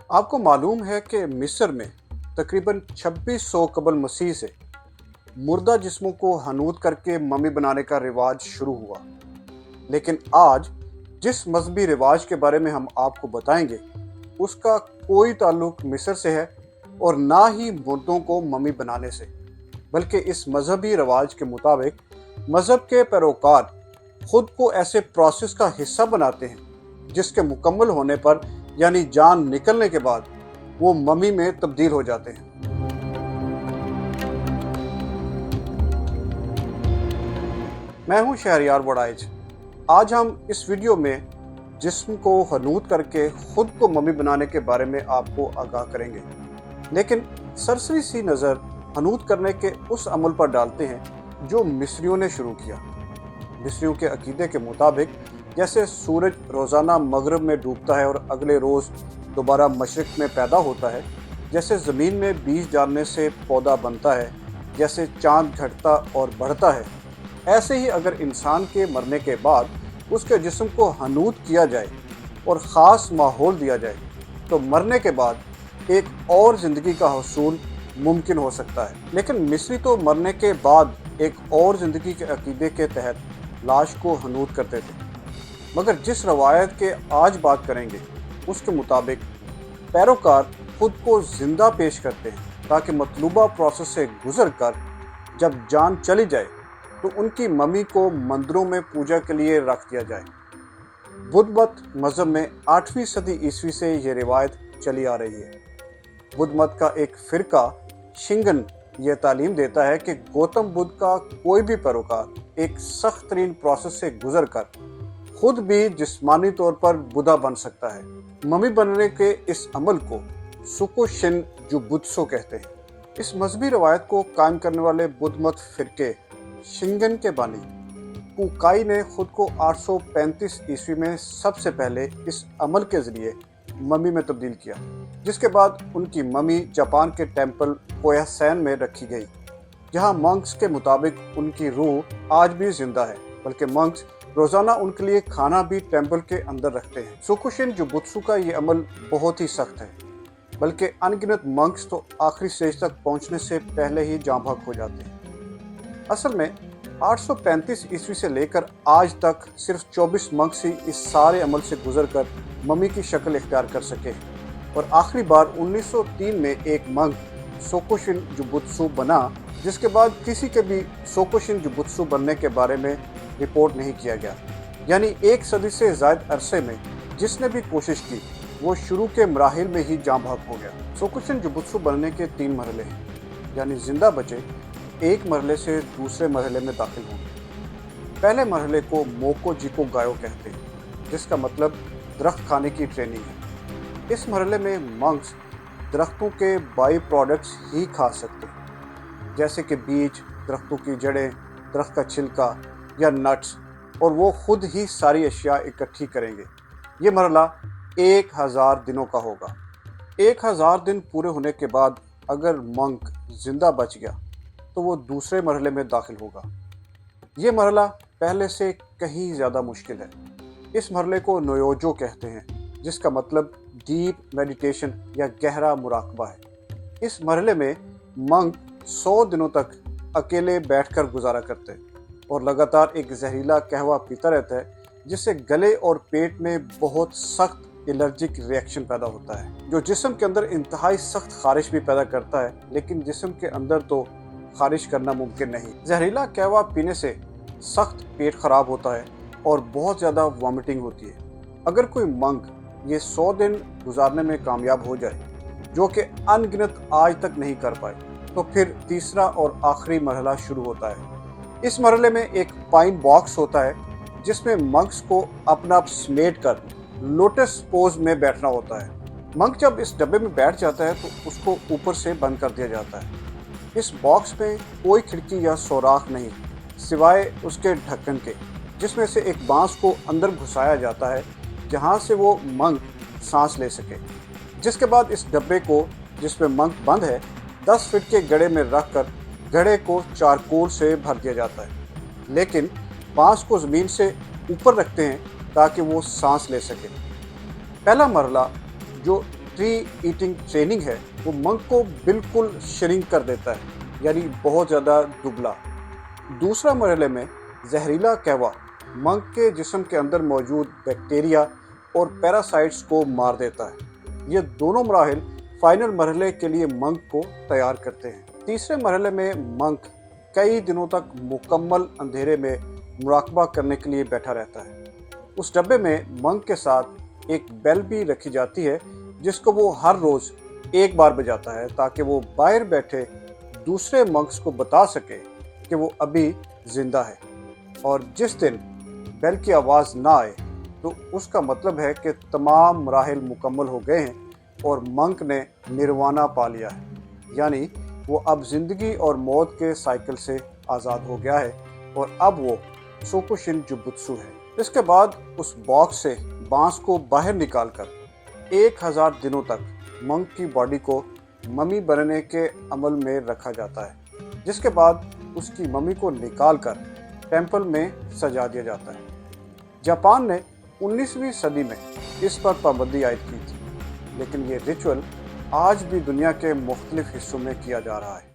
आपको मालूम है कि मिस्र में तकरीबन 2600 कबल मसीह से मुर्दा जिस्मों को हनूत करके मम्मी बनाने का रिवाज शुरू हुआ। लेकिन आज जिस मजहबी रिवाज के बारे में हम आपको बताएंगे उसका कोई ताल्लुक मिस्र से है और ना ही मुर्दों को मम्मी बनाने से, बल्कि इस मजहबी रिवाज के मुताबिक मजहब के पैरोकार खुद को ऐसे प्रोसेस का हिस्सा बनाते हैं जिसके मुकम्मल होने पर यानी जान निकलने के बाद वो मम्मी में तब्दील हो जाते हैं। मैं हूं शहरयार वड़ाइज। आज हम इस वीडियो में जिस्म को हनूत करके खुद को मम्मी बनाने के बारे में आपको आगाह करेंगे, लेकिन सरसरी सी नज़र हनूत करने के उस अमल पर डालते हैं जो मिस्रियों ने शुरू किया। मिस्रियों के अकीदे के मुताबिक जैसे सूरज रोज़ाना मगरब में डूबता है और अगले रोज़ दोबारा मशरिक़ में पैदा होता है, जैसे ज़मीन में बीज डालने से पौधा बनता है, जैसे चाँद घटता और बढ़ता है, ऐसे ही अगर इंसान के मरने के बाद उसके जिस्म को हनूत किया जाए और ख़ास माहौल दिया जाए तो मरने के बाद एक और ज़िंदगी का हसूल मुमकिन हो सकता है। लेकिन मिस्री तो मरने के बाद एक और ज़िंदगी के अकीदे के तहत लाश को हनूत करते थे, मगर जिस रवायत के आज बात करेंगे उसके मुताबिक पैरोकार खुद को ज़िंदा पेश करते हैं ताकि मतलूबा प्रोसेस से गुजर कर जब जान चली जाए तो उनकी मम्मी को मंदिरों में पूजा के लिए रख दिया जाए। बुद्ध मत मज़हब में 8वीं सदी ईस्वी से ये रिवायत चली आ रही है। बुद्ध मत का एक फ़िरका शिंगन ये तालीम देता है कि गौतम बुद्ध का कोई भी पैरोकार एक सख्त तरीन प्रोसेस से गुजर कर खुद भी जिस्मानी तौर पर बुद्धा बन सकता है। मम्मी बनने के इस अमल को सुकोशिन जुबुत्सु कहते हैं। इस मजहबी रवायत को कायम करने वाले बुद्ध मत फ़िरके शिंगन के बानी कुकाई ने खुद को 835 ईस्वी में सबसे पहले इस अमल के ज़रिए मम्मी में तब्दील किया, जिसके बाद उनकी मम्मी जापान के टेम्पल कोयासेन में रखी गई, जहां मंक्स के मुताबिक उनकी रूह आज भी जिंदा है, बल्कि मंक्स रोज़ाना उनके लिए खाना भी टेम्पल के अंदर रखते हैं। सुकुशिन जुबुत्सु का ये अमल बहुत ही सख्त है, बल्कि अनगिनत मंक्स तो आखिरी स्टेज तक पहुंचने से पहले ही जाँ भाग हो जाते हैं। असल में 835 ईस्वी से लेकर आज तक सिर्फ 24 मंक्स ही इस सारे अमल से गुजरकर मम्मी की शक्ल इख्तियार कर सके और आखिरी बार 1903 में एक मंक सोकोशिन जुबुत्सु बना, जिसके बाद किसी के भी सोकोशिन जुबुत्सु बनने के बारे में रिपोर्ट नहीं किया गया। यानी एक सदी से ज़ायद अरसे में जिसने भी कोशिश की वो शुरू के मराहिल में ही जाँ भाग हो गया। सोकोशिन जुबुत्सु बनने के 3 मरहले हैं, यानी जिंदा बचे एक मरहले से दूसरे मरहले में दाखिल होंगे। पहले मरहले को मोको जिको गायो कहते हैं, जिसका मतलब दरख्त खाने की ट्रेनिंग है। इस मरहले में मंक्स दरख्तों के बाई प्रोडक्ट्स ही खा सकते हैं, जैसे कि बीज, दरख्तों की जड़ें, दरख्त का छिलका या नट्स, और वो खुद ही सारी अशिया इकट्ठी करेंगे। ये मरहला 1000 दिनों का होगा। 1000 दिन पूरे होने के बाद अगर मंक जिंदा बच गया तो वो दूसरे मरहले में दाखिल होगा। ये मरहला पहले से कहीं ज़्यादा मुश्किल है। इस मरहले को नोयोजो कहते हैं, जिसका मतलब डीप मेडिटेशन या गहरा मुराकबा है। इस मरहले में मंक 100 दिनों तक अकेले बैठकर गुजारा करते हैं और लगातार एक जहरीला कहवा पीता रहता है, जिससे गले और पेट में बहुत सख्त एलर्जिक रिएक्शन पैदा होता है, जो जिस्म के अंदर इंतहाई सख्त खारिश भी पैदा करता है, लेकिन जिस्म के अंदर तो खारिश करना मुमकिन नहीं। जहरीला कहवा पीने से सख्त पेट खराब होता है और बहुत ज़्यादा वॉमिटिंग होती है। अगर कोई मंक ये 100 दिन गुजारने में कामयाब हो जाए, जो कि अनगिनत आज तक नहीं कर पाए, तो फिर तीसरा और आखिरी मरहला शुरू होता है। इस मरहले में एक पाइन बॉक्स होता है, जिसमें मंक्स को अपना आप समेट कर लोटस पोज में बैठना होता है। मंक जब इस डब्बे में बैठ जाता है तो उसको ऊपर से बंद कर दिया जाता है। इस बॉक्स में कोई खिड़की या सुराख नहीं, सिवाय उसके ढक्कन के, जिसमें से एक बांस को अंदर घुसाया जाता है जहां से वो मंक सांस ले सके। जिसके बाद इस डब्बे को, जिसमें मंक बंद है, 10 फीट के गड्ढे में रखकर गड्ढे को चारकोल से भर दिया जाता है, लेकिन बांस को ज़मीन से ऊपर रखते हैं ताकि वो सांस ले सके। पहला मरला जो प्री ईटिंग ट्रेनिंग है वो मंक को बिल्कुल श्रिंक कर देता है, यानी बहुत ज़्यादा दुबला। दूसरा मरहले में जहरीला कहवा मंक के जिस्म के अंदर मौजूद बैक्टीरिया और पैरासाइट्स को मार देता है। ये दोनों मराहिल फाइनल मरहले के लिए मंक को तैयार करते हैं। तीसरे मरहले में मंक कई दिनों तक मुकम्मल अंधेरे में मुराकबा करने के लिए बैठा रहता है। उस डब्बे में मंक के साथ एक बेल भी रखी जाती है जिसको वो हर रोज़ एक बार बजाता है ताकि वो बाहर बैठे दूसरे मंक्स को बता सके कि वो अभी ज़िंदा है, और जिस दिन बेल की आवाज़ ना आए तो उसका मतलब है कि तमाम मराहिल मुकम्मल हो गए हैं और मंक ने निर्वाणा पा लिया है, यानी वो अब ज़िंदगी और मौत के साइकिल से आज़ाद हो गया है और अब वो सोकुशिन जुबुत्सु है। इसके बाद उस बॉक्स से बांस को बाहर निकालकर 1000 दिनों तक मंक की बॉडी को मम्मी बनने के अमल में रखा जाता है, जिसके बाद उसकी मम्मी को निकालकर टेंपल में सजा दिया जाता है। जापान ने 19वीं सदी में इस पर पाबंदी आयद की थी, लेकिन ये रिचुअल आज भी दुनिया के मुख्तलिफ हिस्सों में किया जा रहा है।